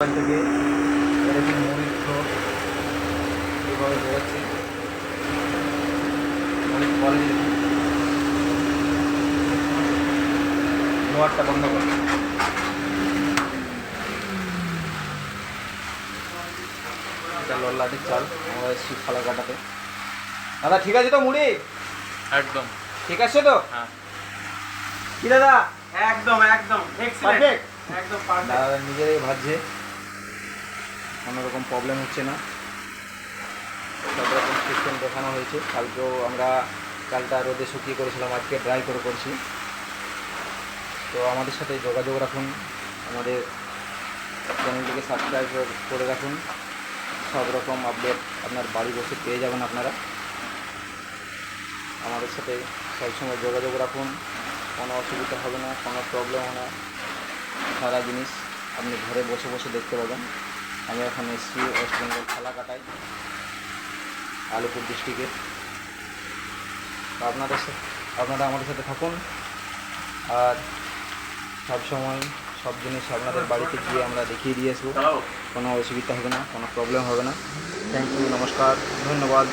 থেকে এরকম মনিটর এভাবে বেরোচ্ছে অনেক কোয়ালিটি। লোয়ারটা বন্ধ করো। এটা লল্লাটির চাল। আমরা এসেছি খালা কাটাতে। দাদা ঠিক আছে তো মুড়ি? একদম ঠিক আছে তো? হ্যাঁ কি দাদা? একদম একদম পারফেক্ট। একদম পারফেক্ট। দাদা নিজেরাই ভাজছে, কোনো রকম প্রবলেম হচ্ছে না। সব রকম সিস্টেম দেখানো হয়েছে। কালকেও আমরা চালটা রোদে শুকিয়ে করেছিলাম, আজকে ড্রাই করে করছি। তো আমাদের সাথে যোগাযোগ রাখুন, আমাদের চ্যানেলটিকে সাবস্ক্রাইব করে রাখুন। সব রকম আপডেট আপনার বাড়ি বসে পেয়ে যাবেন আপনারা। আমাদের সাথে সবসময় যোগাযোগ রাখুন, কোনো অসুবিধা হবে না, কোনো প্রবলেম হবে না। সারা জিনিস আপনি ঘরে বসে বসে দেখতে পাবেন। আমি এখন এসেছি ওয়েস্ট বেঙ্গল ফালাকাটায়, আলিপুর ডিস্ট্রিক্টে। তো আপনারা আমাদের সাথে থাকুন, আর সব সময় সব জিনিস আপনাদের বাড়িতে গিয়ে আমরা দেখিয়ে দিয়ে আসবো। কোনো অসুবিধা হবে না, কোনো প্রবলেম হবে না। থ্যাংক ইউ, নমস্কার, ধন্যবাদ।